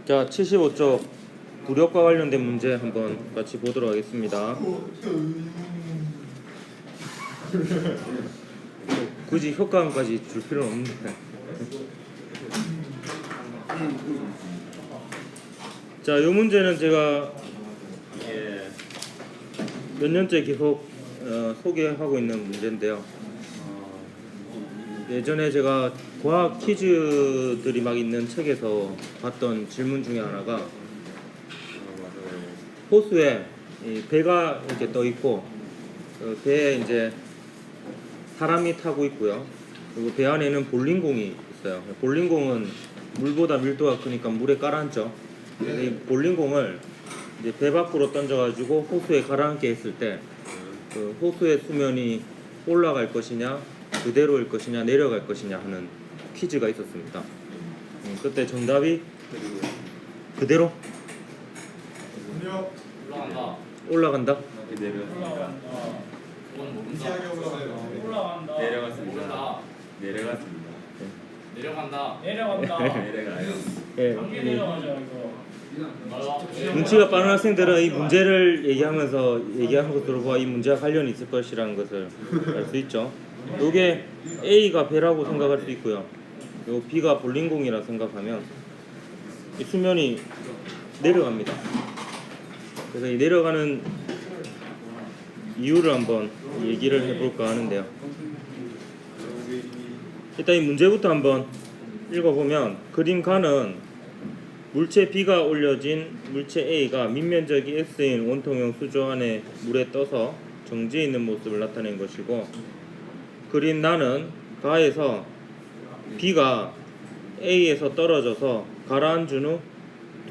자, 75쪽 부력과 관련된 문제 한번 같이 보도록 하겠습니다. 굳이 효과음까지 줄 필요는 없는데. 자, 이 문제는 제가 몇 년째 계속 소개하고 있는 문제인데요. 예전에 제가 과학 퀴즈들이 막 있는 책에서 봤던 질문 중에 하나가 호수에 이 배가 이렇게 떠 있고 배에 이제 사람이 타고 있고요. 그리고 배 안에는 볼링공이 있어요. 볼링공은 물보다 밀도가 크니까 물에 깔아앉죠. 그래서 이 볼링공을 이제 배 밖으로 던져가지고 호수에 가라앉게 했을 때 그 호수의 수면이 올라갈 것이냐 그대로일 것이냐 내려갈 것이냐 하는 퀴즈가 있었습니다. 그때 정답이 그대로 올라간다. 올라간다. 내려간다. 그건 모른다. 올라간다. 모른다. 내려갔습니다. 내려간다. 내려간다. 내려가요. 예, 단계 내려가죠 이거. 눈치가 빠른 학생들은 이 문제를 얘기하는 것으로 봐 이 문제와 관련이 있을 것이라는 것을 알 수 있죠. 요게 A가 배라고 생각할 수 있고요. 요 B가 볼링공이라 생각하면 이 수면이 내려갑니다. 그래서 이 내려가는 이유를 한번 얘기를 해볼까 하는데요. 일단 이 문제부터 한번 읽어보면 그림 가는 물체 B가 올려진 물체 A가 밑면적이 X인 원통형 수조 안에 물에 떠서 정지해 있는 모습을 나타낸 것이고 그림 나는 가에서 B가 A에서 떨어져서 가라앉은 후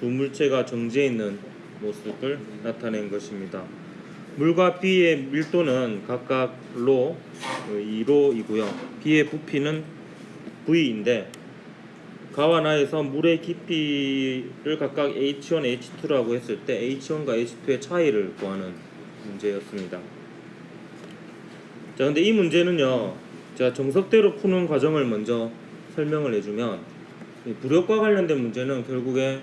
두 물체가 정지해 있는 모습을 나타낸 것입니다. 물과 B의 밀도는 각각 로 2로이고요. B의 부피는 V인데 가와 나에서 물의 깊이를 각각 H1, H2라고 했을 때 H1과 H2의 차이를 구하는 문제였습니다. 자, 근데 이 문제는요, 제가 정석대로 푸는 과정을 먼저 설명을 해주면 이 부력과 관련된 문제는 결국에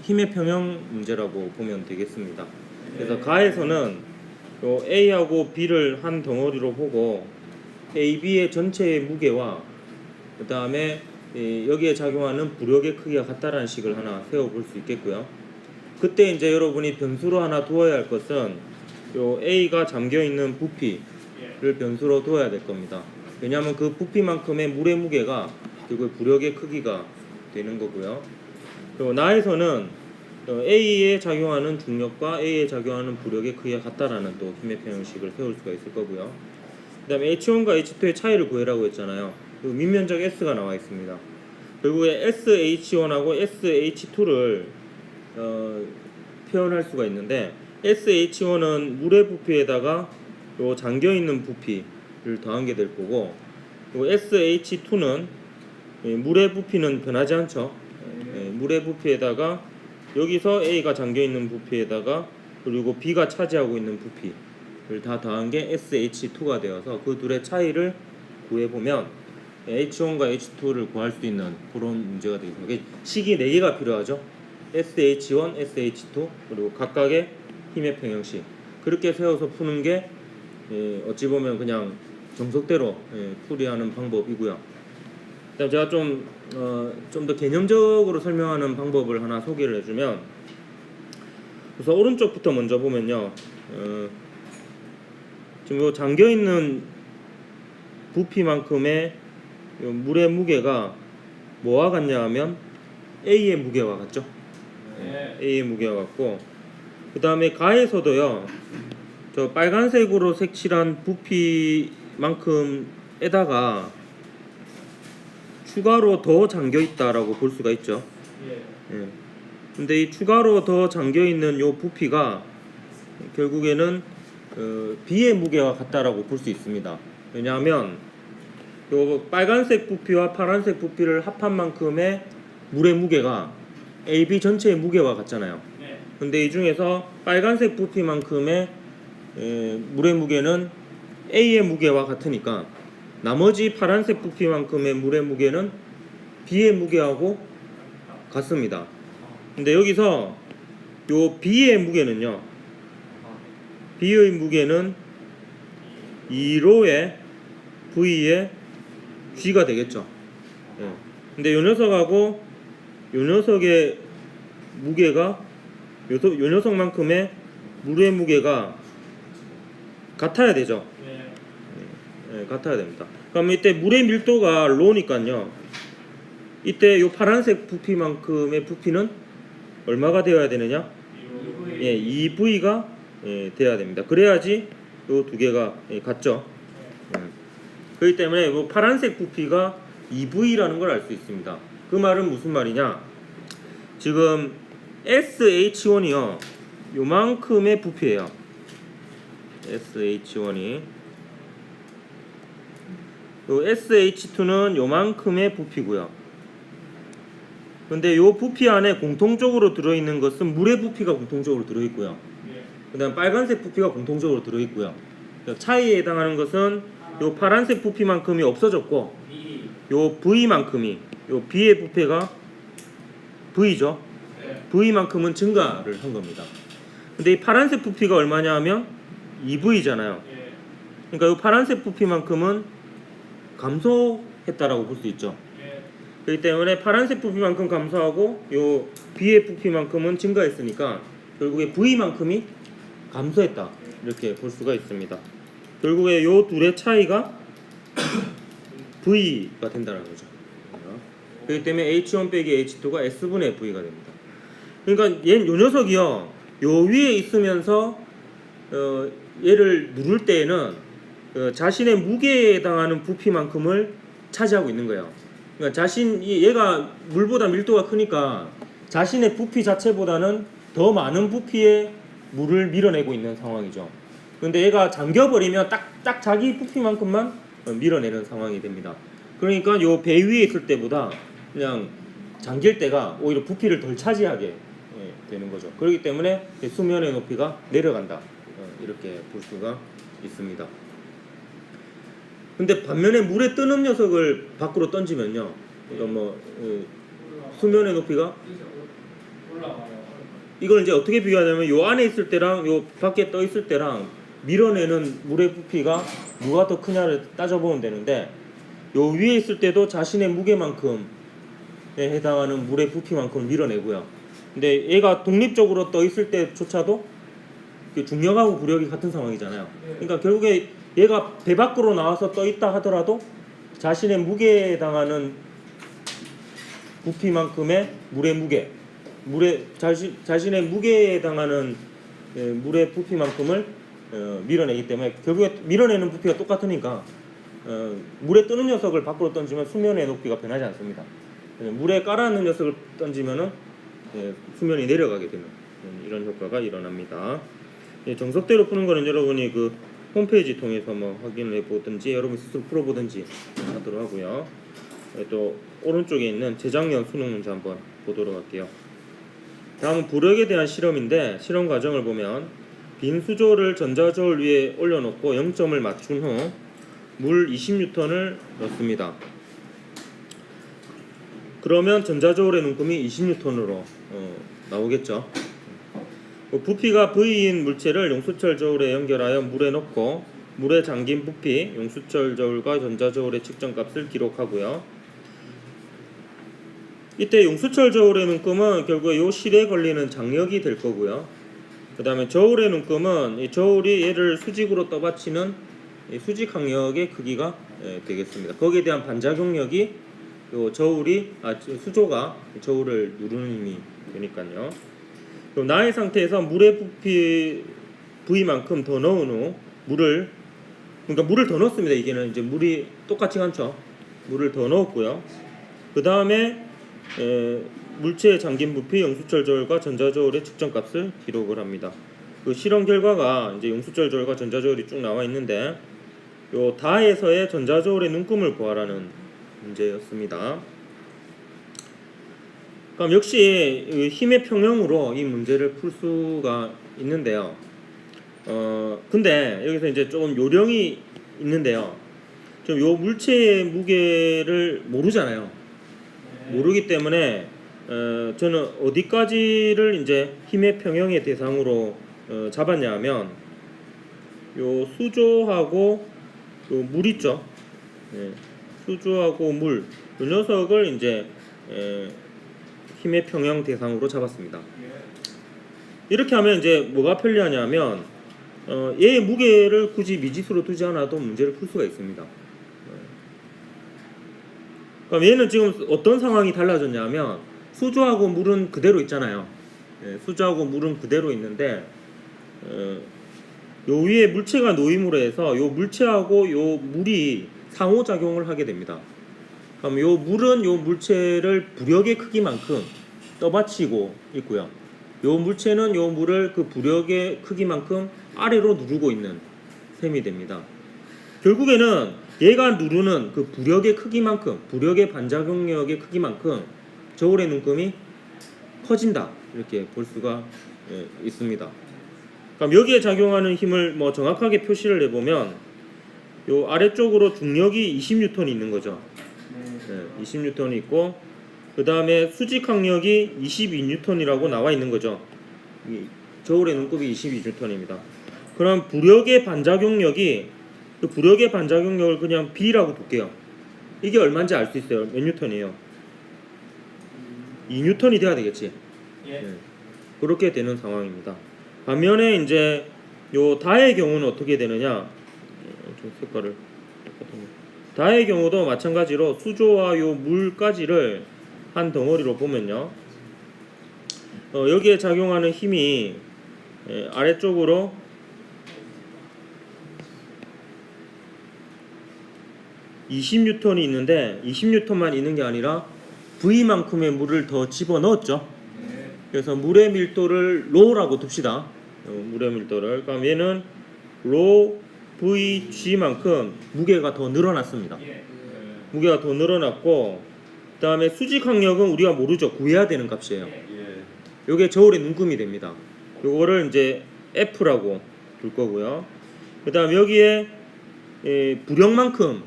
힘의 평형 문제라고 보면 되겠습니다. 그래서 가에서는 요 A하고 B를 한 덩어리로 보고 A, B의 전체의 무게와 그 다음에 여기에 작용하는 부력의 크기가 같다라는 식을 하나 세워볼 수 있겠고요. 그때 이제 여러분이 변수로 하나 두어야 할 것은 요 A가 잠겨있는 부피를 변수로 두어야 될 겁니다. 왜냐하면 그 부피만큼의 물의 무게가 결국 부력의 크기가 되는 거고요. 그리고 나에서는 A에 작용하는 중력과 A에 작용하는 부력의 크기가 같다라는 또 힘의 평형식을 세울 수가 있을 거고요. 그 다음에 H1과 H2의 차이를 구해라고 했잖아요. 그리고 밑면적 S가 나와 있습니다. 결국에 SH1하고 SH2를 표현할 수가 있는데 SH1은 물의 부피에다가 요 잠겨있는 부피를 더한 게 될 거고 그리고 SH2는 물의 부피는 변하지 않죠. 물의 부피에다가 여기서 A가 잠겨있는 부피에다가 그리고 B가 차지하고 있는 부피를 다 더한 게 SH2가 되어서 그 둘의 차이를 구해보면 H1과 H2를 구할 수 있는 그런 문제가 되겠습니다. 식이 4개가 필요하죠. SH1, SH2 그리고 각각의 힘의 평형식 그렇게 세워서 푸는 게 어찌 보면 그냥 정석대로 풀이하는 방법이고요. 그다음 제가 좀 더 개념적으로 설명하는 방법을 하나 소개를 해주면 우선 오른쪽부터 먼저 보면요. 지금 요 잠겨있는 부피만큼의 요 물의 무게가 뭐와 같냐 하면 A의 무게와 같죠. A의 무게와 같고 그 다음에 가에서도요 저 빨간색으로 색칠한 부피만큼에다가 추가로 더 잠겨 있다라고 볼 수가 있죠. 근데 이 추가로 더 잠겨 있는 요 부피가 결국에는 B의 무게와 같다라고 볼 수 있습니다. 왜냐하면 요 빨간색 부피와 파란색 부피를 합한 만큼의 물의 무게가 AB 전체의 무게와 같잖아요. 근데 이 중에서 빨간색 부피만큼의 물의 무게는 A의 무게와 같으니까 나머지 파란색 부피만큼의 물의 무게는 B의 무게하고 같습니다. 근데 여기서 요 B의 무게는요. B의 무게는 2로의 V의 G가 되겠죠. 예. 근데 요 녀석하고 요 녀석의 무게가 요 녀석만큼의 물의 무게가 같아야 되죠. 네. 예, 같아야 됩니다. 그럼 이때 물의 밀도가 로니까요. 이때 요 파란색 부피만큼의 부피는 얼마가 되어야 되느냐? 예, 2V가 돼야 됩니다. 그래야지 요 두 개가 같죠. 그렇기 때문에 요 파란색 부피가 2V라는 걸 알 수 있습니다. 그 말은 무슨 말이냐? 지금 SH1이요. 요만큼의 부피예요. SH1이 요 SH2는 요만큼의 부피고요. 근데 요 부피 안에 공통적으로 들어있는 것은 물의 부피가 공통적으로 들어있고요. 그 다음 빨간색 부피가 공통적으로 들어있고요. 차이에 해당하는 것은 요 파란색 부피만큼이 없어졌고 요 V만큼이 요 B의 부피가 V죠. V만큼은 증가를 한 겁니다. 근데 이 파란색 부피가 얼마냐 하면 2V잖아요. 그러니까 요 파란색 부피만큼은 감소했다라고 볼 수 있죠. 그렇기 때문에 파란색 부피만큼 감소하고 요 B의 부피만큼은 증가했으니까 결국에 V만큼이 감소했다 이렇게 볼 수가 있습니다. 결국에 요 둘의 차이가 V가 된다는 거죠. 그렇기 때문에 H1 빼기 H2가 S분의 V가 됩니다. 그러니까 요 녀석이요 요 위에 있으면서 얘를 누를 때에는 자신의 무게에 해당하는 부피만큼을 차지하고 있는 거예요. 그러니까 얘가 물보다 밀도가 크니까 자신의 부피 자체보다는 더 많은 부피의 물을 밀어내고 있는 상황이죠. 근데 얘가 잠겨버리면 딱 자기 부피만큼만 밀어내는 상황이 됩니다. 그러니까 요 배 위에 있을 때보다 그냥 잠길 때가 오히려 부피를 덜 차지하게 되는 거죠. 그렇기 때문에 수면의 높이가 내려간다 이렇게 볼 수가 있습니다. 근데 반면에 물에 뜨는 녀석을 밖으로 던지면요, 수면의 높이가 올라가요. 이걸 이제 어떻게 비교하냐면 요 안에 있을 때랑 요 밖에 떠 있을 때랑 밀어내는 물의 부피가 누가 더 크냐를 따져보면 되는데 요 위에 있을 때도 자신의 무게만큼에 해당하는 물의 부피만큼 밀어내고요. 근데 얘가 독립적으로 떠 있을 때조차도 중력하고 부력이 같은 상황이잖아요. 그러니까 결국에 얘가 배 밖으로 나와서 떠 있다 하더라도 자신의 무게에 해당하는 부피만큼의 물의 무게, 자신의 무게에 해당하는 물의 부피만큼을 밀어내기 때문에 결국에 밀어내는 부피가 똑같으니까 물에 뜨는 녀석을 밖으로 던지면 수면의 높이가 변하지 않습니다. 물에 깔아놓은 녀석을 던지면은 수면이 내려가게 되는 이런 효과가 일어납니다. 정석대로 푸는 거는 여러분이 그 홈페이지 통해서 확인을 해보든지 여러분이 스스로 풀어보든지 하도록 하고요. 또 오른쪽에 있는 재작년 수능 문제 한번 보도록 할게요. 다음은 부력에 대한 실험인데 실험 과정을 보면 빈 수조를 전자저울 위에 올려놓고 0점을 맞춘 후 물 20N을 넣습니다. 그러면 전자저울의 눈금이 20N으로 나오겠죠. 부피가 V인 물체를 용수철 저울에 연결하여 물에 넣고 물에 잠긴 부피, 용수철 저울과 전자저울의 측정값을 기록하고요. 이때 용수철 저울의 눈금은 결국에 요 실에 걸리는 장력이 될 거고요. 그 다음에 저울의 눈금은 이 저울이 얘를 수직으로 떠받치는 이 수직 항력의 크기가 되겠습니다. 거기에 대한 반작용력이 요 수조가 저울을 누르는 힘이 되니까요. 그럼 나의 상태에서 물의 부피 V만큼 더 넣은 후 물을 더 넣었습니다. 이게는 이제 물이 똑같이 많죠. 물을 더 넣었고요. 그 다음에 물체에 잠긴 부피, 용수철 저울과 전자저울의 측정값을 기록을 합니다. 그 실험 결과가 이제 용수철 저울과 전자저울이 쭉 나와 있는데 요 다에서의 전자저울의 눈금을 구하라는 문제였습니다. 그럼 역시 힘의 평형으로 이 문제를 풀 수가 있는데요. 근데 여기서 이제 조금 요령이 있는데요. 좀 요 물체의 무게를 모르잖아요. 모르기 때문에 저는 어디까지를 이제 힘의 평형의 대상으로 잡았냐 하면 요 수조하고 요 물 있죠. 예, 수조하고 물, 이 녀석을 이제 힘의 평형 대상으로 잡았습니다. 이렇게 하면 이제 뭐가 편리하냐면 얘의 무게를 굳이 미지수로 두지 않아도 문제를 풀 수가 있습니다. 그럼 얘는 지금 어떤 상황이 달라졌냐면 수조하고 물은 그대로 있잖아요. 수조하고 물은 그대로 있는데 요 위에 물체가 놓임으로 해서 요 물체하고 요 물이 상호작용을 하게 됩니다. 그럼 요 물은 요 물체를 부력의 크기만큼 떠받치고 있고요. 요 물체는 요 물을 그 부력의 크기만큼 아래로 누르고 있는 셈이 됩니다. 결국에는 얘가 누르는 그 부력의 크기만큼, 부력의 반작용력의 크기만큼 저울의 눈금이 커진다, 이렇게 볼 수가 있습니다. 그럼 여기에 작용하는 힘을 뭐 정확하게 표시를 해보면 요 아래쪽으로 중력이 20N이 있는 거죠. 20N이 있고 그 다음에 수직 항력이 22N이라고 나와 있는 거죠. 저울의 눈곱이 22N입니다. 그럼 부력의 반작용력이, 그 부력의 반작용력을 그냥 B라고 둘게요. 이게 얼마인지 알 수 있어요. 몇 뉴턴이에요? 2N이 돼야 되겠지. 그렇게 되는 상황입니다. 반면에 이제 요 다의 경우는 어떻게 되느냐? 좀 색깔을 다의 경우도 마찬가지로 수조와 요 물까지를 한 덩어리로 보면요. 여기에 작용하는 힘이 아래쪽으로 (20N이) 있는데 20N만 있는 게 아니라 V만큼의 물을 더 집어넣었죠. 그래서 물의 밀도를 로라고 둡시다. 물의 밀도를. 그럼 얘는 로 VG만큼 무게가 더 늘어났습니다. 무게가 더 늘어났고, 그 다음에 수직 항력은 우리가 모르죠. 구해야 되는 값이에요. 요게 저울의 눈금이 됩니다. 요거를 이제 F라고 둘 거고요. 그 다음 여기에 부력만큼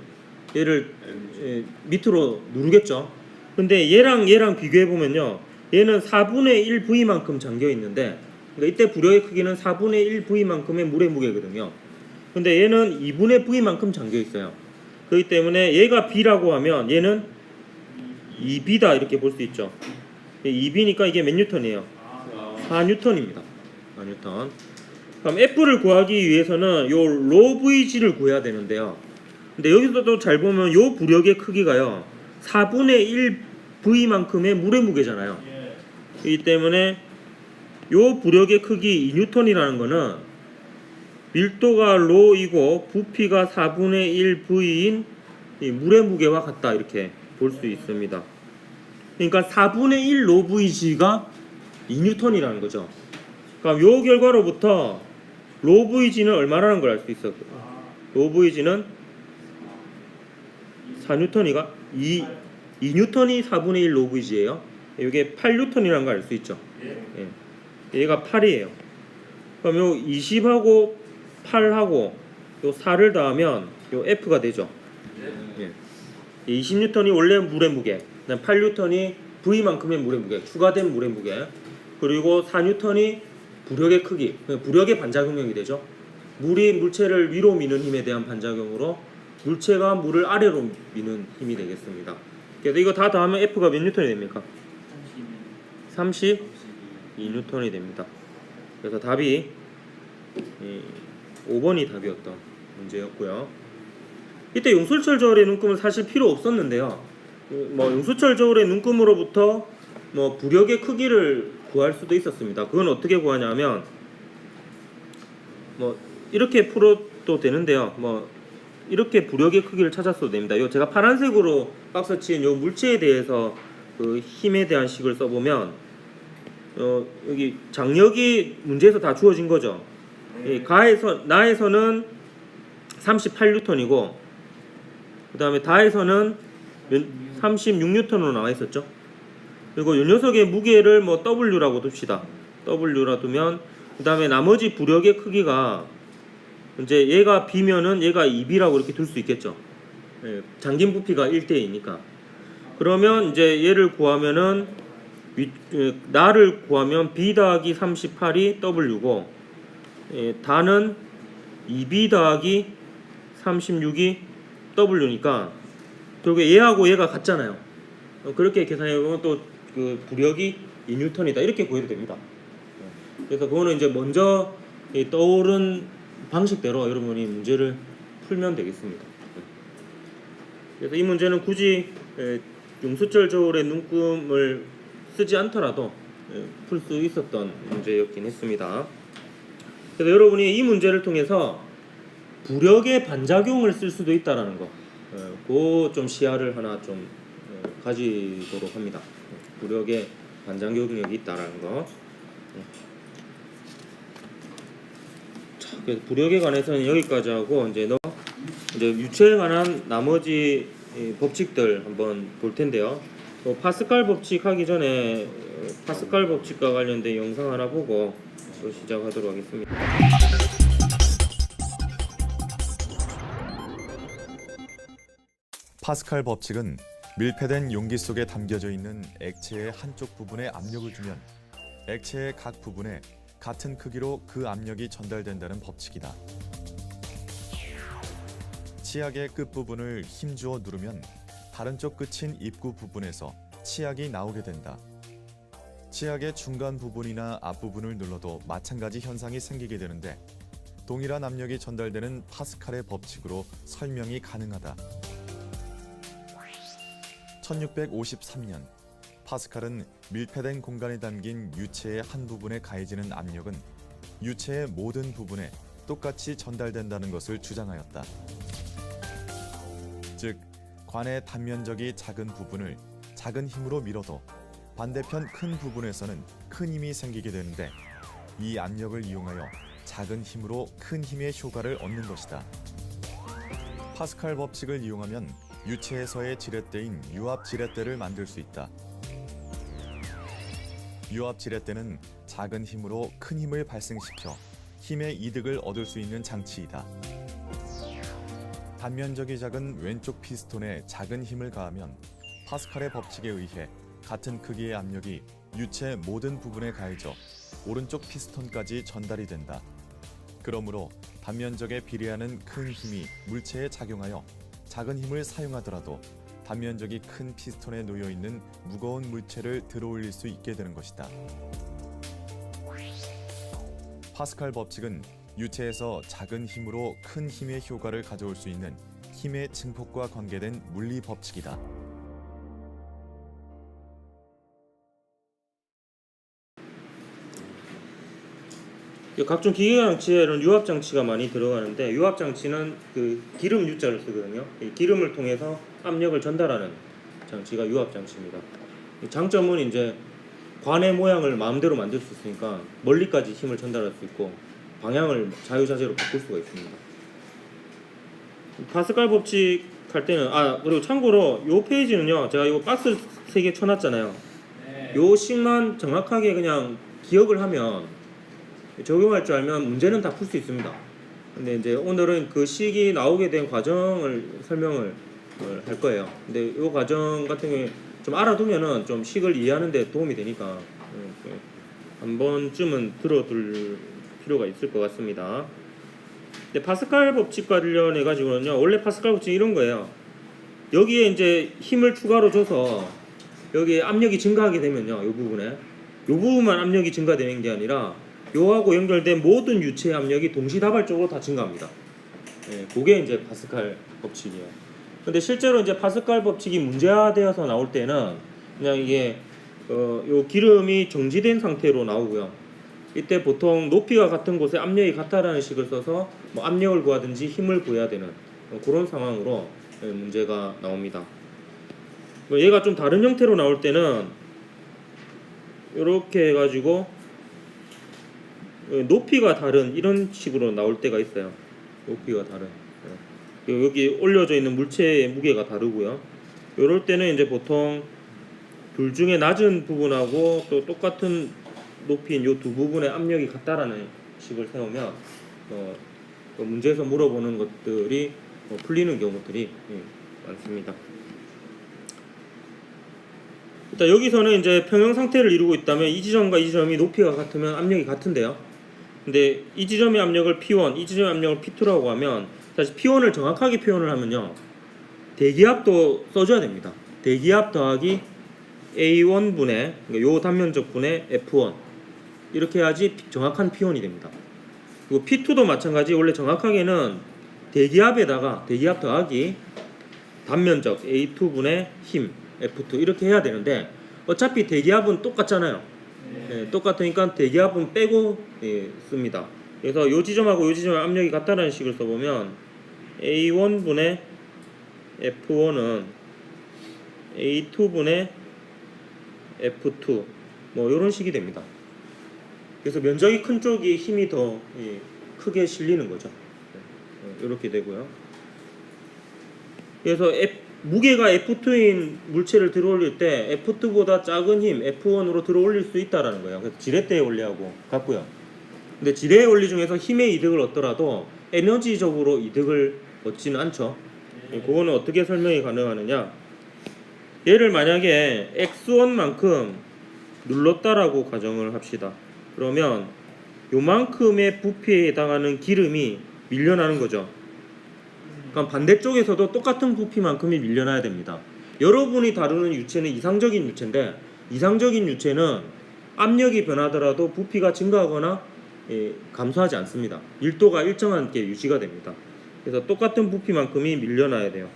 얘를 밑으로 누르겠죠. 근데 얘랑 비교해 보면요, 얘는 4분의 1 V만큼 잠겨 있는데, 그러니까 이때 부력의 크기는 4분의 1 V만큼의 물의 무게거든요. 근데 얘는 2분의 V만큼 잠겨 있어요. 그렇기 때문에 얘가 B라고 하면 얘는 2B다, 이렇게 볼 수 있죠. 2B니까 이게 몇 뉴턴이에요? 4뉴턴입니다. 4뉴턴. 그럼 F를 구하기 위해서는 요 로 VG를 구해야 되는데요. 근데 여기서도 잘 보면 요 부력의 크기가요, 4분의 1 V만큼의 물의 무게잖아요. 그렇기 때문에 요 부력의 크기 2뉴턴이라는 거는 밀도가 로이고 부피가 4분의 1 V인 이 물의 무게와 같다, 이렇게 볼 수 있습니다. 그러니까 4분의 1 로 VG가 2뉴턴이라는 거죠. 그럼 요 결과로부터 로 VG는 얼마라는 걸 알 수 있어요. 로 VG는 4뉴턴이가 2뉴턴이 4분의 1 로 VG예요. 이게 8뉴턴이라는 걸 알 수 있죠. 얘가 8이에요. 그럼 요 20하고 8하고 요 4를 더하면 요 F가 되죠. 20뉴턴이 원래 물의 무게, 8뉴턴이 V만큼의 물의 무게, 추가된 물의 무게, 그리고 4뉴턴이 부력의 크기, 부력의 반작용력이 되죠. 물이 물체를 위로 미는 힘에 대한 반작용으로 물체가 물을 아래로 미는 힘이 되겠습니다. 그래서 이거 다 더하면 F가 몇 뉴턴이 됩니까? 32뉴턴이 됩니다. 그래서 답이 5번이 답이었던 문제였고요. 이때 용수철 저울의 눈금은 사실 필요 없었는데요. 뭐 용수철 저울의 눈금으로부터 뭐 부력의 크기를 구할 수도 있었습니다. 그건 어떻게 구하냐면 뭐 이렇게 풀어도 되는데요. 뭐 이렇게 부력의 크기를 찾았어도 됩니다. 요 제가 파란색으로 박스 친 요 물체에 대해서 그 힘에 대한 식을 써보면 여기 장력이 문제에서 다 주어진 거죠. 나에서는 38뉴턴이고 그 다음에 다에서는 36뉴턴으로 나와 있었죠. 그리고 이 녀석의 무게를 뭐 W라고 둡시다. W라 두면 그 다음에 나머지 부력의 크기가 이제 얘가 B면은 얘가 2B라고 이렇게 둘 수 있겠죠. 잠긴 부피가 1대2니까. 그러면 이제 얘를 구하면은 나를 구하면 b 더하기 38이 w고 다는 2b 더하기 36이 w니까 결국에 얘하고 얘가 같잖아요. 그렇게 계산해보면 또 그 부력이 2뉴턴이다 이렇게 구해도 됩니다. 그래서 그거는 이제 먼저 떠오른 방식대로 여러분이 문제를 풀면 되겠습니다. 그래서 이 문제는 굳이 용수철 저울의 눈금을 쓰지 않더라도 풀 수 있었던 문제였긴 했습니다. 그래서 여러분이 이 문제를 통해서 부력의 반작용을 쓸 수도 있다라는 거, 그거 좀 시야를 하나 좀 가지도록 합니다. 부력의 반작용력이 있다라는 거. 자, 그래서 부력에 관해서는 여기까지 하고 이제 유체에 관한 나머지 법칙들 한번 볼 텐데요. 파스칼 법칙 하기 전에 파스칼 법칙과 관련된 영상 하나 보고 또 시작하도록 하겠습니다. 파스칼 법칙은 밀폐된 용기 속에 담겨져 있는 액체의 한쪽 부분에 압력을 주면 액체의 각 부분에 같은 크기로 그 압력이 전달된다는 법칙이다. 치약의 끝부분을 힘주어 누르면 다른 쪽 끝인 입구 부분에서 치약이 나오게 된다. 치약의 중간 부분이나 앞부분을 눌러도 마찬가지 현상이 생기게 되는데 동일한 압력이 전달되는 파스칼의 법칙으로 설명이 가능하다. 1653년 파스칼은 밀폐된 공간에 담긴 유체의 한 부분에 가해지는 압력은 유체의 모든 부분에 똑같이 전달된다는 것을 주장하였다. 즉, 관의 단면적이 작은 부분을 작은 힘으로 밀어도 반대편 큰 부분에서는 큰 힘이 생기게 되는데 이 압력을 이용하여 작은 힘으로 큰 힘의 효과를 얻는 것이다. 파스칼 법칙을 이용하면 유체에서의 지렛대인 유압 지렛대를 만들 수 있다. 유압 지렛대는 작은 힘으로 큰 힘을 발생시켜 힘의 이득을 얻을 수 있는 장치이다. 단면적이 작은 왼쪽 피스톤에 작은 힘을 가하면 파스칼의 법칙에 의해 같은 크기의 압력이 유체 모든 부분에 가해져 오른쪽 피스톤까지 전달이 된다. 그러므로 단면적에 비례하는 큰 힘이 물체에 작용하여 작은 힘을 사용하더라도 단면적이 큰 피스톤에 놓여있는 무거운 물체를 들어올릴 수 있게 되는 것이다. 파스칼 법칙은 유체에서 작은 힘으로 큰 힘의 효과를 가져올 수 있는 힘의 증폭과 관계된 물리 법칙이다. 각종 기계장치에는 유압장치가 많이 들어가는데 유압장치는 그 기름 U자를 쓰거든요. 이 기름을 통해서 압력을 전달하는 장치가 유압장치입니다. 장점은 이제 관의 모양을 마음대로 만들 수 있으니까 멀리까지 힘을 전달할 수 있고 방향을 자유자재로 바꿀 수가 있습니다. 파스칼 법칙 할 때는 그리고 참고로 요 페이지는요 제가 이거 박스 3개 쳐놨잖아요. 요 식만 정확하게 그냥 기억을 하면 적용할 줄 알면 문제는 다 풀 수 있습니다. 근데 이제 오늘은 그 식이 나오게 된 과정을 설명을 할 거예요. 근데 이 과정 같은 경우에 좀 알아두면은 좀 식을 이해하는 데 도움이 되니까 한 번쯤은 들어둘 필요가 있을 것 같습니다. 근데 파스칼 법칙 관련해 가지고는요, 원래 파스칼 법칙 이런 거예요. 여기에 이제 힘을 추가로 줘서 여기 압력이 증가하게 되면요, 이 부분만 압력이 증가되는 게 아니라 요하고 연결된 모든 유체의 압력이 동시다발적으로 다 증가합니다. 그게 이제 파스칼 법칙이에요. 근데 실제로 이제 파스칼 법칙이 문제화되어서 나올 때는 그냥 이게 요 기름이 정지된 상태로 나오고요. 이때 보통 높이가 같은 곳에 압력이 같다라는 식을 써서 뭐 압력을 구하든지 힘을 구해야 되는 그런 상황으로 문제가 나옵니다. 얘가 좀 다른 형태로 나올 때는 이렇게 해가지고 높이가 다른 이런 식으로 나올 때가 있어요. 높이가 다른. 여기 올려져 있는 물체의 무게가 다르고요. 이럴 때는 이제 보통 둘 중에 낮은 부분하고 또 똑같은 높이인 이 두 부분의 압력이 같다라는 식을 세우면 문제에서 물어보는 것들이 풀리는 경우들이 많습니다. 일단 여기서는 이제 평형 상태를 이루고 있다면 이 지점과 이 지점이 높이가 같으면 압력이 같은데요. 근데 이 지점의 압력을 P1, 이 지점의 압력을 P2라고 하면 사실 P1을 정확하게 표현을 하면요. 대기압도 써줘야 됩니다. 대기압 더하기 A1분의 그러니까 요 단면적 분의 F1 이렇게 해야지 정확한 P1이 됩니다. 그리고 P2도 마찬가지. 원래 정확하게는 대기압에다가 대기압 더하기 단면적 A2분의 힘 F2 이렇게 해야 되는데 어차피 대기압은 똑같잖아요. 네, 똑같으니까 대기압은 빼고 씁니다. 그래서 요 지점하고 요 지점의 압력이 같다는 식을 써보면 A1분의 F1은 A2분의 F2 뭐 이런 식이 됩니다. 그래서 면적이 큰 쪽이 힘이 더 크게 실리는 거죠. 이렇게 되고요. 그래서 무게가 F2인 물체를 들어올릴 때 F2보다 작은 힘 F1으로 들어올릴 수 있다라는 거예요. 그래서 지렛대의 원리하고 같고요. 근데 지렛의 원리 중에서 힘의 이득을 얻더라도 에너지적으로 이득을 얻지는 않죠. 그거는 어떻게 설명이 가능하느냐? 얘를 만약에 X1만큼 눌렀다라고 가정을 합시다. 그러면 요만큼의 부피에 해당하는 기름이 밀려나는 거죠. 그럼 반대쪽에서도 똑같은 부피만큼이 밀려나야 됩니다. 여러분이 다루는 유체는 이상적인 유체인데 이상적인 유체는 압력이 변하더라도 부피가 증가하거나 감소하지 않습니다. 밀도가 일정한 게 유지가 됩니다. 그래서 똑같은 부피만큼이 밀려나야 돼요.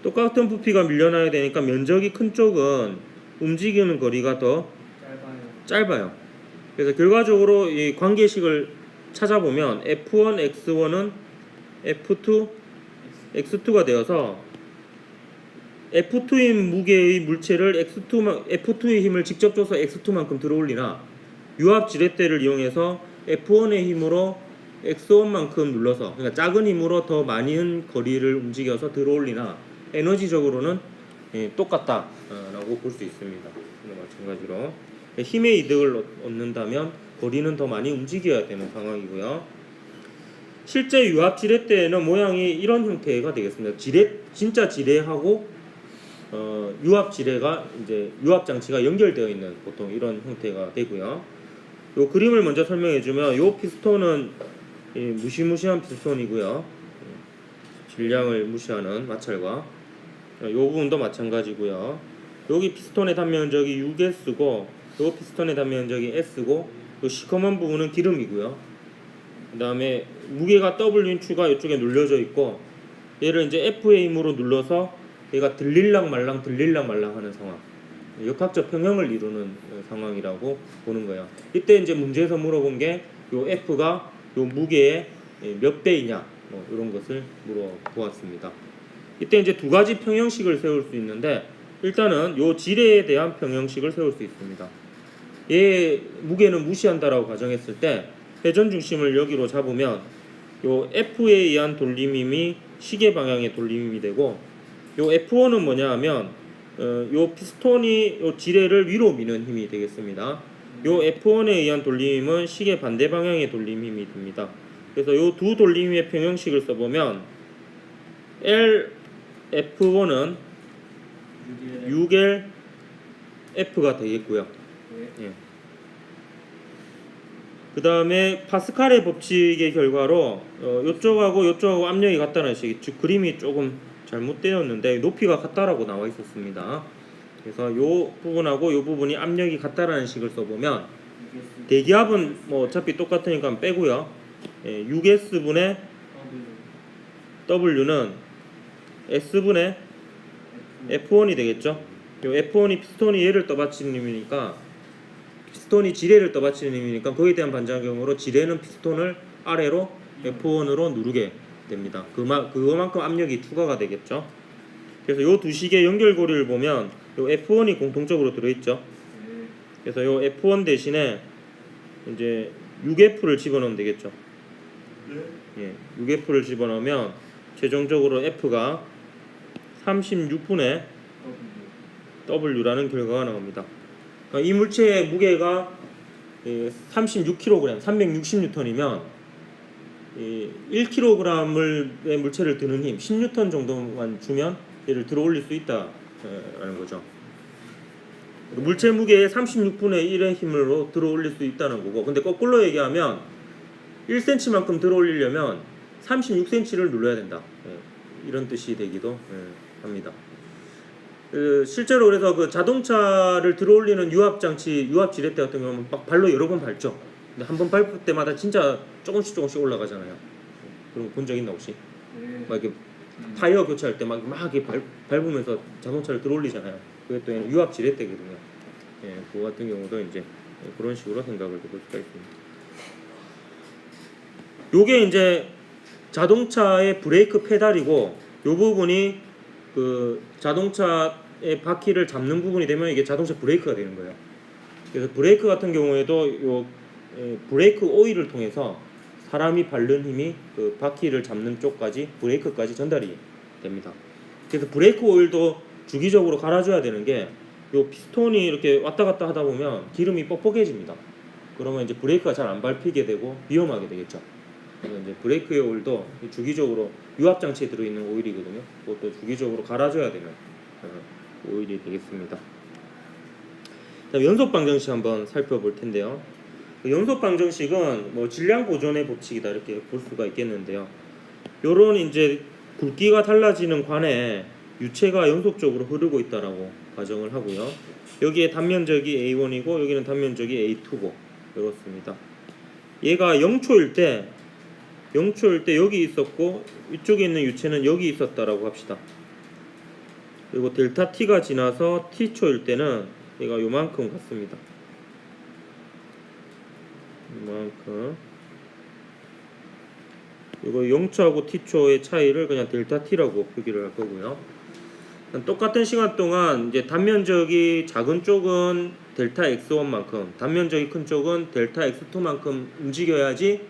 똑같은 부피가 밀려나야 되니까 면적이 큰 쪽은 움직이는 거리가 더 짧아요. 그래서 결과적으로 이 관계식을 찾아보면 F1, X1은 F2, X2가 되어서 F2인 무게의 물체를 F2의 힘을 직접 줘서 X2만큼 들어올리나 유압 지렛대를 이용해서 F1의 힘으로 X1만큼 눌러서 그러니까 작은 힘으로 더 많은 거리를 움직여서 들어올리나 에너지적으로는 똑같다라고 볼 수 있습니다. 마찬가지로 힘의 이득을 얻는다면 거리는 더 많이 움직여야 되는 상황이고요. 실제 유압 지렛대에는 모양이 이런 형태가 되겠습니다. 진짜 지뢰하고 유압 지뢰가 이제 유압 장치가 연결되어 있는 보통 이런 형태가 되고요. 요 그림을 먼저 설명해 주면 요 피스톤은 무시무시한 피스톤이고요. 질량을 무시하는 마찰과 요 부분도 마찬가지고요. 여기 피스톤의 단면적이 6S고 요 피스톤의 단면적이 S고 요 시커먼 부분은 기름이고요. 그 다음에 무게가 W인 추가 이쪽에 눌려져 있고 얘를 이제 F의 힘으로 눌러서 얘가 들릴랑 말랑 하는 상황, 역학적 평형을 이루는 상황이라고 보는 거예요. 이때 이제 문제에서 물어본 게 요 F가 요 무게의 몇 배이냐 뭐 이런 것을 물어보았습니다. 이때 이제 두 가지 평형식을 세울 수 있는데 일단은 요 지뢰에 대한 평형식을 세울 수 있습니다. 얘 무게는 무시한다라고 가정했을 때 회전 중심을 여기로 잡으면 요 F에 의한 돌림힘이 시계 방향의 돌림힘이 되고 요 F1은 뭐냐 하면 요 피스톤이 요 지뢰를 위로 미는 힘이 되겠습니다. 요 F1에 의한 돌림힘은 시계 반대 방향의 돌림힘이 됩니다. 그래서 요 두 돌림힘의 평형식을 써보면 F1은 6L F가 되겠고요. 예. 그 다음에 파스칼의 법칙의 결과로 요쪽하고 요쪽하고 압력이 같다는 식이 즉 그림이 조금 잘못되었는데 높이가 같다라고 나와 있었습니다. 그래서 요 부분하고 요 부분이 압력이 같다라는 식을 써보면 대기압은 뭐 어차피 똑같으니까 빼고요. 6S분의 W는 S분의 F1이 되겠죠. 요 F1이 피스톤이 얘를 떠받치는 힘이니까 피스톤이 지뢰를 떠받치는 힘이니까 거기에 대한 반작용으로 지뢰는 피스톤을 아래로 F1으로 누르게 됩니다. 그거만큼 압력이 추가가 되겠죠. 그래서 요 두 식의 연결고리를 보면 요 F1이 공통적으로 들어있죠. 그래서 요 F1 대신에 이제 6F를 집어넣으면 되겠죠. 예, 6F를 집어넣으면 최종적으로 F가 36분의 W라는 결과가 나옵니다. 이 물체의 무게가 36kg, 360N이면 1kg의 물체를 드는 힘 10N 정도만 주면 얘를 들어 올릴 수 있다 라는 거죠. 물체 무게의 36분의 1의 힘으로 들어 올릴 수 있다는 거고, 근데 거꾸로 얘기하면 1cm만큼 들어 올리려면 36cm를 눌러야 된다. 이런 뜻이 되기도 합니다. 실제로 그래서 그 자동차를 들어 올리는 유압 장치, 유압 지렛대 같은 경우는 막 발로 여러 번 밟죠. 근데 한 번 밟을 때마다 진짜 조금씩 올라가잖아요. 그런 거 본 적 있나 혹시? 막 이렇게 타이어 교체할 때 막 이렇게 밟으면서 자동차를 들어 올리잖아요. 그게 또 유압 지렛대거든요. 그거 같은 경우도 이제 그런 식으로 생각을 해볼 수가 있습니다. 요게 이제 자동차의 브레이크 페달이고, 요 부분이 그 자동차의 바퀴를 잡는 부분이 되면 이게 자동차 브레이크가 되는 거예요. 그래서 브레이크 같은 경우에도 요 브레이크 오일을 통해서 사람이 밟는 힘이 그 바퀴를 잡는 쪽까지, 브레이크까지 전달이 됩니다. 그래서 브레이크 오일도 주기적으로 갈아줘야 되는 게, 요 피스톤이 이렇게 왔다 갔다 하다 보면 기름이 뻑뻑해집니다. 그러면 이제 브레이크가 잘 안 밟히게 되고 위험하게 되겠죠. 그래서 이제 브레이크의 오일도 주기적으로 유압 장치에 들어있는 오일이거든요. 그것도 주기적으로 갈아줘야 되는 오일이 되겠습니다. 연속 방정식 한번 살펴볼 텐데요. 연속 방정식은 뭐 질량 보존의 법칙이다 이렇게 볼 수가 있겠는데요. 요런 이제 굵기가 달라지는 관에 유체가 연속적으로 흐르고 있다라고 가정을 하고요. 여기에 단면적이 A1이고 여기는 단면적이 A2고 이렇습니다. 얘가 0초일 때 여기 있었고 이쪽에 있는 유체는 여기 있었다라고 합시다. 그리고 델타 T가 지나서 T초일 때는 얘가 요만큼 같습니다. 요만큼. 이거 0초하고 T초의 차이를 그냥 델타 T라고 표기를 할 거고요. 똑같은 시간 동안 이제 단면적이 작은 쪽은 델타 X1만큼, 단면적이 큰 쪽은 델타 X2만큼 움직여야지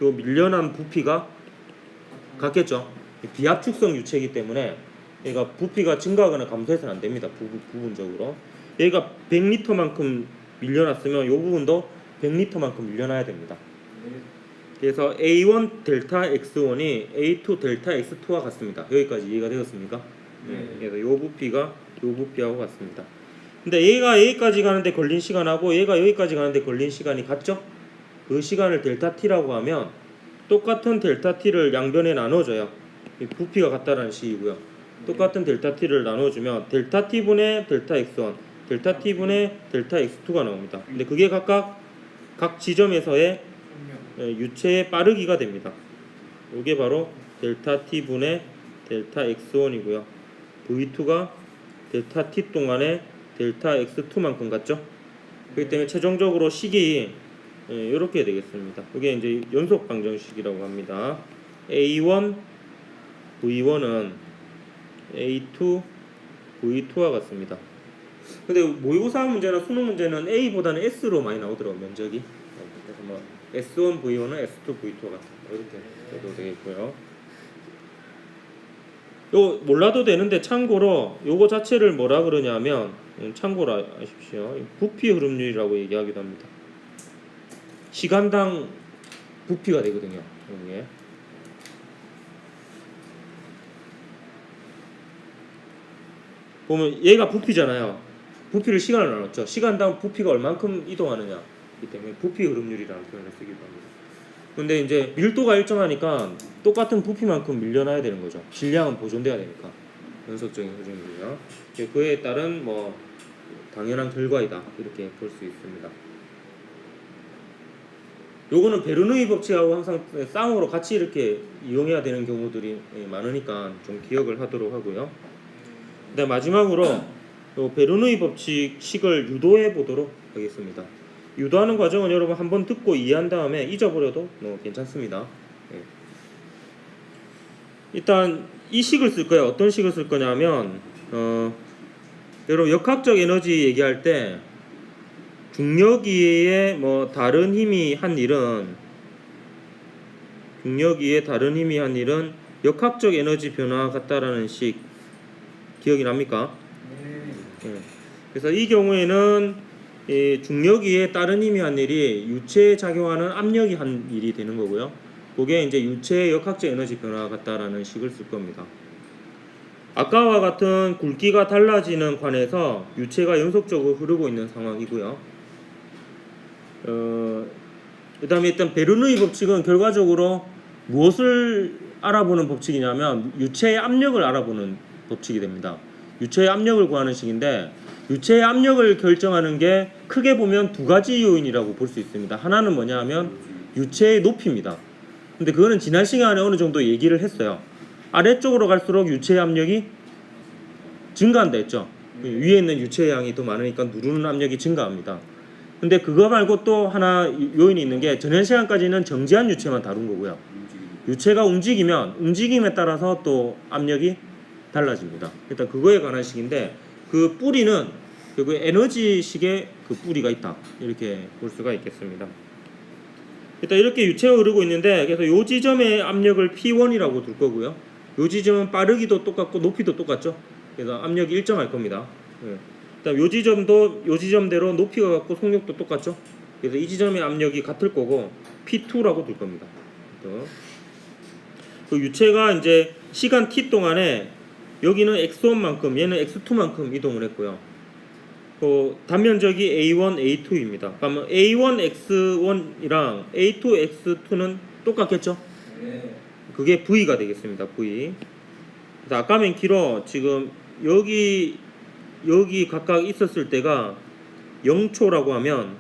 요 밀려난 부피가 같겠죠. 비압축성 유체이기 때문에 얘가 부피가 증가하거나 감소해서는 안 됩니다. 부분적으로. 얘가 100리터만큼 밀려났으면 요 부분도 100리터만큼 밀려나야 됩니다. 그래서 A1 델타 X1이 A2 델타 X2와 같습니다. 여기까지 이해가 되었습니까? 그래서 요 부피하고 같습니다. 근데 얘가 여기까지 가는데 걸린 시간하고 얘가 여기까지 가는데 걸린 시간이 같죠? 그 시간을 델타 T라고 하면 똑같은 델타 T를 양변에 나눠줘요. 부피가 같다라는 식이고요. 똑같은 델타 T를 나눠주면 델타 T분의 델타 X1, 델타 T분의 델타 X2가 나옵니다. 근데 그게 각각 각 지점에서의 유체의 빠르기가 됩니다. 이게 바로 델타 T분의 델타 X1이고요. V2가 델타 T 동안의 델타 X2만큼 같죠? 그렇기 때문에 최종적으로 식이 이렇게 되겠습니다. 이게 이제 연속 방정식이라고 합니다. A1 V1은 A2 V2와 같습니다. 근데 모의고사 문제나 수능 문제는 A보다는 S로 많이 나오더라고요. 면적이. 그래서 뭐 S1 V1은 S2 V2와 같다. 이렇게 해도 되겠고요. 요 몰라도 되는데 참고로 요거 자체를 뭐라 그러냐면 참고로 아십시오. 부피 흐름률이라고 얘기하기도 합니다. 시간당 부피가 되거든요. 이게. 보면 얘가 부피잖아요. 부피를 시간을 나눴죠. 시간당 부피가 얼만큼 이동하느냐. 이기 때문에 부피 흐름률이라는 표현을 쓰기도 합니다. 근데 이제 밀도가 일정하니까 똑같은 부피만큼 밀려나야 되는 거죠. 질량은 보존돼야 되니까. 연속적인 흐름이고요. 그에 따른 뭐 당연한 결과이다. 이렇게 볼 수 있습니다. 요거는 베르누이 법칙하고 항상 쌍으로 같이 이렇게 이용해야 되는 경우들이 많으니까 좀 기억을 하도록 하고요. 근데 마지막으로 요 베르누이 법칙식을 유도해 보도록 하겠습니다. 유도하는 과정은 여러분 한번 듣고 이해한 다음에 잊어버려도 괜찮습니다. 일단 이 식을 쓸 거예요. 어떤 식을 쓸 거냐면 여러분 역학적 에너지 얘기할 때 중력위에 뭐 다른 힘이 한 일은 역학적 에너지 변화와 같다라는 식 기억이 납니까? 그래서 이 경우에는 이 중력위에 다른 힘이 한 일이 유체에 작용하는 압력이 한 일이 되는 거고요. 그게 이제 유체의 역학적 에너지 변화와 같다라는 식을 쓸 겁니다. 아까와 같은 굵기가 달라지는 관에서 유체가 연속적으로 흐르고 있는 상황이고요. 그다음에 일단 베르누이 법칙은 결과적으로 무엇을 알아보는 법칙이냐면 유체의 압력을 알아보는 법칙이 됩니다. 유체의 압력을 구하는 식인데 유체의 압력을 결정하는 게 크게 보면 두 가지 요인이라고 볼 수 있습니다. 하나는 뭐냐 하면 유체의 높이입니다. 근데 그거는 지난 시간에 어느 정도 얘기를 했어요. 아래쪽으로 갈수록 유체의 압력이 증가한다 했죠. 위에 있는 유체의 양이 더 많으니까 누르는 압력이 증가합니다. 근데 그거 말고 또 하나 요인이 있는 게 전현 시간까지는 정지한 유체만 다룬 거고요. 유체가 움직이면 움직임에 따라서 또 압력이 달라집니다. 일단 그거에 관한 식인데 그 뿌리는 그 에너지식의 그 뿌리가 있다 이렇게 볼 수가 있겠습니다. 일단 이렇게 유체가 흐르고 있는데 그래서 요 지점의 압력을 P1이라고 둘 거고요. 요 지점은 빠르기도 똑같고 높이도 똑같죠. 그래서 압력이 일정할 겁니다. 그다음 요 지점도 요 지점대로 높이가 같고 속력도 똑같죠. 그래서 이 지점의 압력이 같을 거고 P2라고 둘 겁니다. 그 유체가 이제 시간 t 동안에 여기는 x1만큼 얘는 x2만큼 이동을 했고요. 단면적이 a1, a2입니다. 그러면 a1, x1이랑 a2, x2는 똑같겠죠? 네. 그게 v가 되겠습니다. v. 그래서 아까면 길어 지금 여기 각각 있었을 때가 0초라고 하면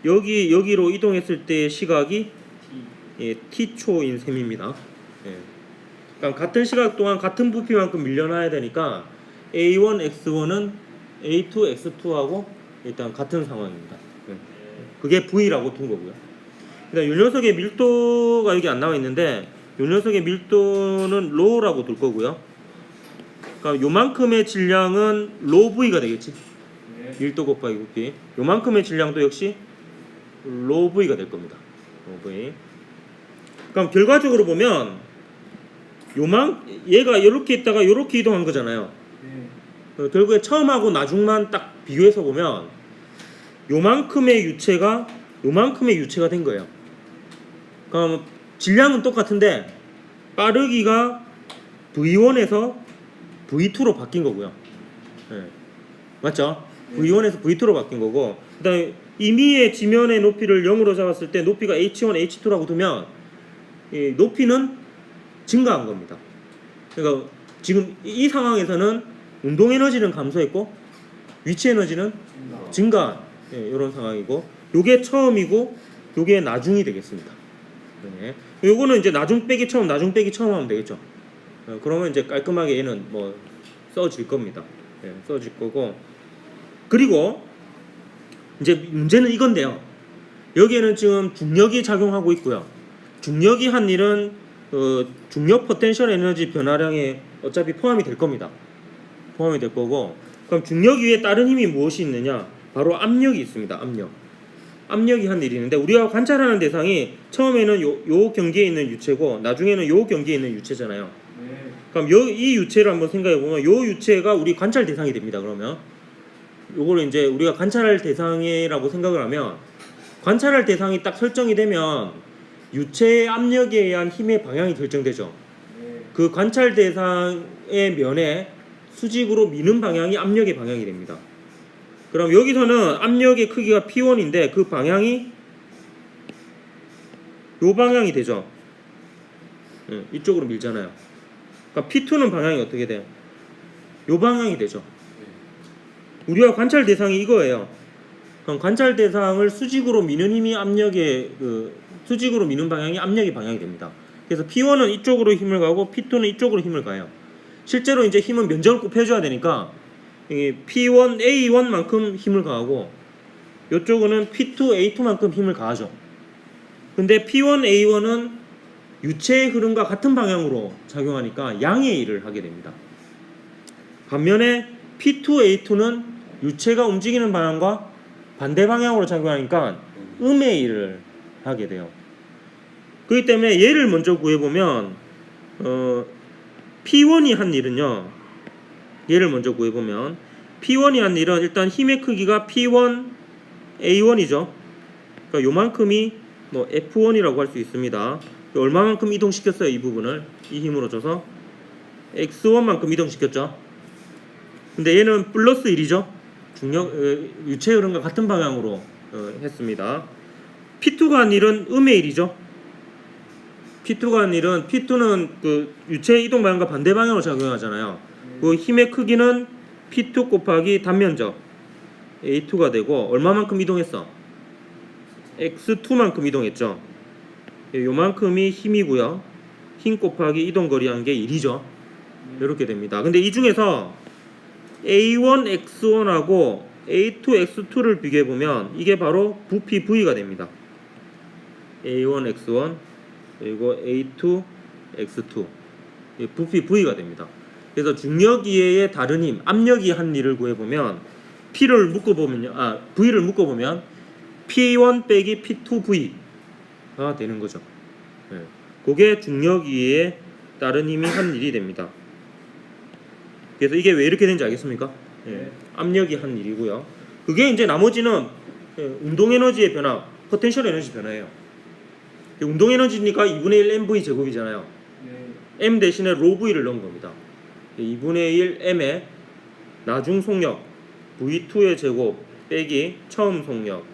여기로 이동했을 때의 시각이 t초인 셈입니다. 그러니까 같은 시각 동안 같은 부피만큼 밀려나야 되니까 A1, X1은 A2, X2하고 일단 같은 상황입니다. 그게 V라고 둔 거고요. 그다음 이 녀석의 밀도가 여기 안 나와 있는데 이 녀석의 밀도는 로우라고 둘 거고요. 그러니까 요만큼의 질량은 로 V가 되겠지. 밀도 곱하기 부피. 요만큼의 질량도 역시 로 V가 될 겁니다. 로 V. 그럼 결과적으로 보면 얘가 이렇게 있다가 이렇게 이동한 거잖아요. 결국에 처음하고 나중만 딱 비교해서 보면 요만큼의 유체가 된 거예요. 그럼 질량은 똑같은데 빠르기가 V1에서 V2로 바뀐 거고요. 맞죠? V1에서 V2로 바뀐 거고 그다음에 임의의 지면의 높이를 0으로 잡았을 때 높이가 H1, H2라고 두면 이 높이는 증가한 겁니다. 그러니까 지금 이 상황에서는 운동 에너지는 감소했고 위치 에너지는 증가한 이런 상황이고 요게 처음이고 요게 나중이 되겠습니다. 요거는 이제 나중 빼기 처음 하면 되겠죠. 그러면 이제 깔끔하게 얘는 뭐 써질 겁니다. 써질 거고 그리고 이제 문제는 이건데요. 여기에는 지금 중력이 작용하고 있고요. 중력이 한 일은 중력 포텐셜 에너지 변화량에 어차피 포함이 될 겁니다. 포함이 될 거고 그럼 중력 위에 다른 힘이 무엇이 있느냐? 바로 압력이 있습니다. 압력이 한 일이 있는데 우리가 관찰하는 대상이 처음에는 요 경계에 있는 유체고 나중에는 요 경계에 있는 유체잖아요. 그럼 이 유체를 한번 생각해 보면 요 유체가 우리 관찰 대상이 됩니다. 그러면 요거를 이제 우리가 관찰할 대상이라고 생각을 하면 관찰할 대상이 딱 설정이 되면 유체의 압력에 의한 힘의 방향이 결정되죠. 그 관찰 대상의 면에 수직으로 미는 방향이 압력의 방향이 됩니다. 그럼 여기서는 압력의 크기가 P1인데 그 방향이 요 방향이 되죠. 이쪽으로 밀잖아요. 그러니까 P2는 방향이 어떻게 돼요? 요 방향이 되죠. 우리가 관찰 대상이 이거예요. 그럼 관찰 대상을 수직으로 미는 힘이 수직으로 미는 방향이 압력의 방향이 됩니다. 그래서 P1은 이쪽으로 힘을 가고 P2는 이쪽으로 힘을 가요. 실제로 이제 힘은 면적을 곱해줘야 되니까 P1, A1만큼 힘을 가하고 이쪽은 P2, A2만큼 힘을 가하죠. 근데 P1, A1은 유체의 흐름과 같은 방향으로 작용하니까 양의 일을 하게 됩니다. 반면에 P2, A2는 유체가 움직이는 방향과 반대 방향으로 작용하니까 음의 일을 하게 돼요. 그렇기 때문에 얘를 먼저 구해보면 P1이 한 일은요. 얘를 먼저 구해보면 P1이 한 일은 일단 힘의 크기가 P1, A1이죠. 그러니까 요만큼이 뭐 F1이라고 할 수 있습니다. 얼마만큼 이동시켰어요? 이 부분을 이 힘으로 줘서 x1만큼 이동시켰죠. 근데 얘는 플러스 1이죠. 중력 유체 흐름과 같은 방향으로 했습니다. P2가 한 일은 음의 1이죠. P2가 한 일은 P2는 그 유체 이동 방향과 반대 방향으로 작용하잖아요. 그 힘의 크기는 P2 곱하기 단면적 A2가 되고 얼마만큼 이동했어? X2만큼 이동했죠. 요만큼이 힘이고요. 힘 곱하기 이동 거리한 게 1이죠. 이렇게 됩니다. 근데 이 중에서 A1 X1하고 A2 X2를 비교해 보면 이게 바로 부피 V가 됩니다. A1 X1 그리고 A2 X2 부피 V가 됩니다. 그래서 중력 이외의 다른 힘, 압력이 한 일을 구해 보면 P를 묶어 보면요, V를 묶어 보면 P1 빼기 P2 V가 되는 거죠. 그게 중력 이외의 다른 힘이 한 일이 됩니다. 그래서 이게 왜 이렇게 되는지 알겠습니까? 압력이 한 일이고요. 그게 이제 나머지는 운동 에너지의 변화, 포텐셜 에너지 변화예요. 운동 에너지니까 2분의 1 mv 제곱이잖아요. m 대신에 rho v를 넣은 겁니다. 2분의 1 m에 나중 속력 v2의 제곱 빼기 처음 속력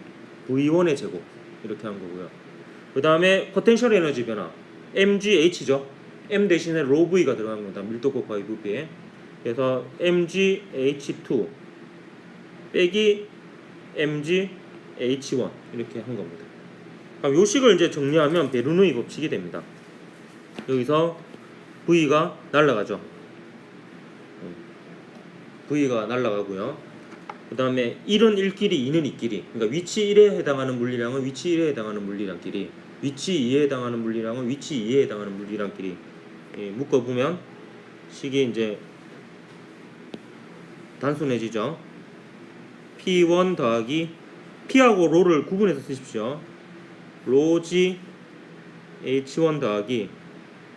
v1의 제곱 이렇게 한 거고요. 그 다음에 포텐셜 에너지 변화 mgh죠. m 대신에 rho v가 들어간 겁니다. 밀도 곱하기 부피에. 그래서 mgh2 빼기 mgh1 이렇게 한 겁니다. 그럼 요 식을 이제 정리하면 베르누이 법칙이 됩니다. 여기서 V가 날아가죠. V가 날아가고요. 그 다음에 1은 1끼리, 2는 2끼리. 그러니까 위치 1에 해당하는 물리량은 위치 1에 해당하는 물리량끼리, 위치 2에 해당하는 물리량은 위치 2에 해당하는 물리량끼리 묶어보면 식이 이제 단순해지죠. P1 더하기 P하고 로를 구분해서 쓰십시오. 로지 H1 더하기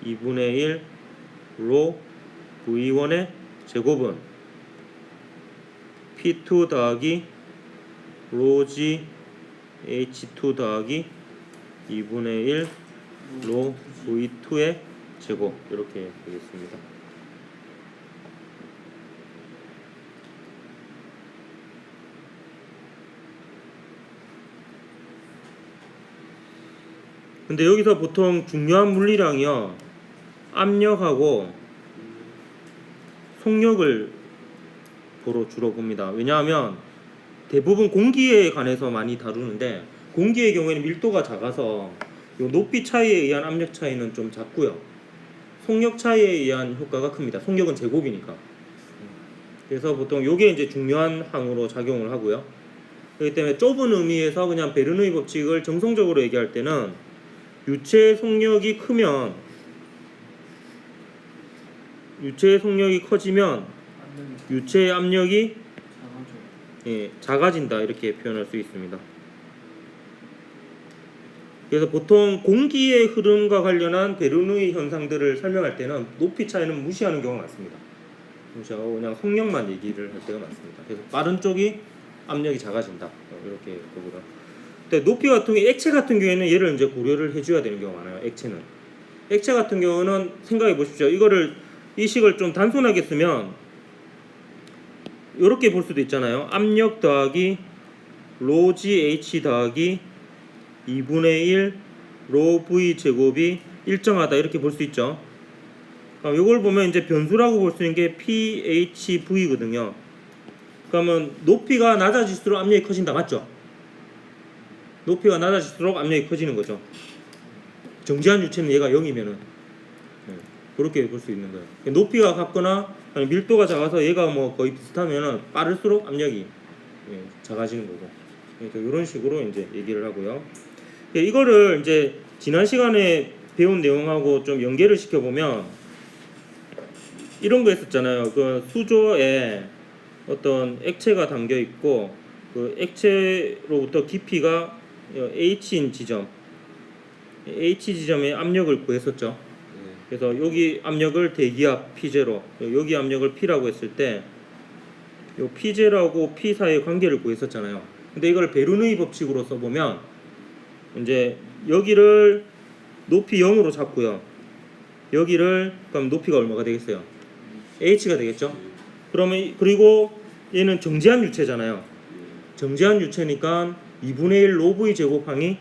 2분의 1 로 V1의 제곱은 P2 더하기 로지 H2 더하기 2분의 1 로 V2의 제곱 이렇게 되겠습니다. 근데 여기서 보통 중요한 물리량이요, 압력하고 속력을 주로 봅니다. 왜냐하면 대부분 공기에 관해서 많이 다루는데 공기의 경우에는 밀도가 작아서 요 높이 차이에 의한 압력 차이는 좀 작고요, 속력 차이에 의한 효과가 큽니다. 속력은 제곱이니까. 그래서 보통 요게 이제 중요한 항으로 작용을 하고요. 그렇기 때문에 좁은 의미에서 그냥 베르누이 법칙을 정성적으로 얘기할 때는 유체의 속력이 크면, 유체의 속력이 커지면 유체의 압력이 작아진다 이렇게 표현할 수 있습니다. 그래서 보통 공기의 흐름과 관련한 베르누이 현상들을 설명할 때는 높이 차이는 무시하는 경우가 많습니다. 무시하고 그냥 속력만 얘기를 할 때가 많습니다. 그래서 빠른 쪽이 압력이 작아진다 이렇게 보고요. 근데 높이 같은 경우, 액체 같은 경우에는 얘를 이제 고려를 해줘야 되는 경우가 많아요. 액체 같은 경우는 생각해 보십시오. 이 식을 좀 단순하게 쓰면 이렇게 볼 수도 있잖아요. 압력 더하기 로지 H 더하기 2분의 1 로 V 제곱이 일정하다 이렇게 볼 수 있죠. 이걸 보면 이제 변수라고 볼 수 있는 게 PHV거든요. 그러면 높이가 낮아질수록 압력이 커진다, 맞죠? 높이가 낮아질수록 압력이 커지는 거죠. 정지한 유체는 얘가 0이면은 그렇게 볼 수 있는 거예요. 높이가 같거나 밀도가 작아서 얘가 뭐 거의 비슷하면은 빠를수록 압력이 작아지는 거고. 그러니까 이런 식으로 이제 얘기를 하고요. 이거를 이제 지난 시간에 배운 내용하고 좀 연계를 시켜보면 이런 거 했었잖아요. 그 수조에 어떤 액체가 담겨 있고 그 액체로부터 깊이가 H인 지점, H 지점의 압력을 구했었죠. 그래서 여기 압력을 대기압 P0, 여기 압력을 P라고 했을 때 요 P0하고 P 사이의 관계를 구했었잖아요. 근데 이걸 베르누이 법칙으로 써보면 이제 여기를 높이 0으로 잡고요. 여기를 그럼 높이가 얼마가 되겠어요? h가 되겠죠? 그러면 그리고 얘는 정지한 유체잖아요. 정지한 유체니까 2분의 1 로브의 제곱항이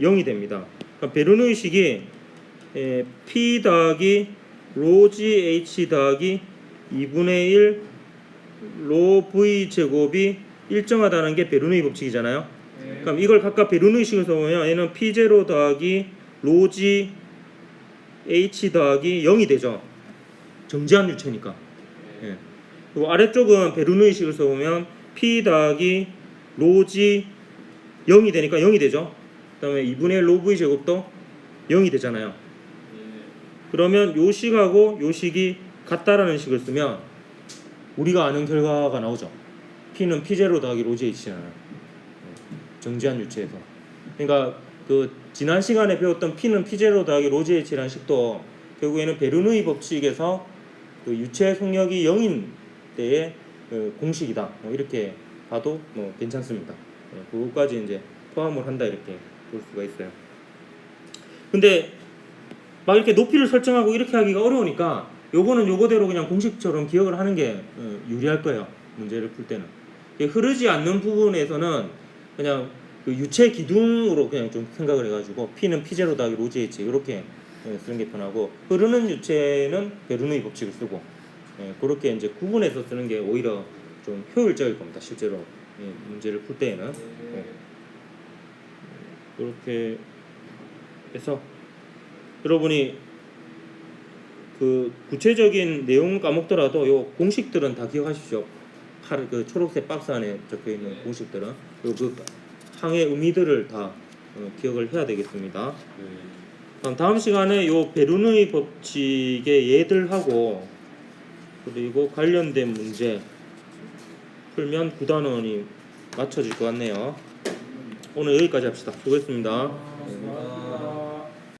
0이 됩니다. 그러니까 베르노이식이 p 더하기 로지 h 더하기 2분의 1 로 v 제곱이 일정하다는 게 베르누이 법칙이잖아요. 네. 그럼 이걸 각각 베르누이식에서 보면 얘는 p0 더하기 로지 h 더하기 0이 되죠. 정지한 유체니까. 예. 그리고 아래쪽은 베르누이식에서 보면 p 더하기 로지 0이 되니까 0이 되죠. 그 다음에 2분의 1 로 v 제곱도 0이 되잖아요. 그러면 요 식하고 요 식이 같다라는 식을 쓰면 우리가 아는 결과가 나오죠. P는 P0 더하기 로지 H잖아요. 정지한 유체에서. 그러니까 그 지난 시간에 배웠던 P는 P0 더하기 로지 H라는 식도 결국에는 베르누이 법칙에서 그 유체 속력이 0인 때의 그 공식이다. 이렇게 봐도 괜찮습니다. 그것까지 이제 포함을 한다 이렇게 볼 수가 있어요. 근데 막 이렇게 높이를 설정하고 이렇게 하기가 어려우니까 요거는 요거대로 그냥 공식처럼 기억을 하는 게 유리할 거예요. 문제를 풀 때는. 흐르지 않는 부분에서는 그냥 그 유체 기둥으로 그냥 좀 생각을 해가지고 P는 P0 더하기 로지 H 이렇게 쓰는 게 편하고, 흐르는 유체는 베르누이 법칙을 쓰고 그렇게 이제 구분해서 쓰는 게 오히려 좀 효율적일 겁니다. 실제로 문제를 풀 때에는. 그렇게 해서 여러분이 그 구체적인 내용은 까먹더라도 요 공식들은 다 기억하십시오. 그 초록색 박스 안에 적혀 있는 공식들은 그 항의 의미들을 다 기억을 해야 되겠습니다. 그럼 다음 시간에 요 베르누이 법칙의 예들하고 그리고 관련된 문제 풀면 9단원이 맞춰질 것 같네요. 오늘 여기까지 합시다. 수고했습니다.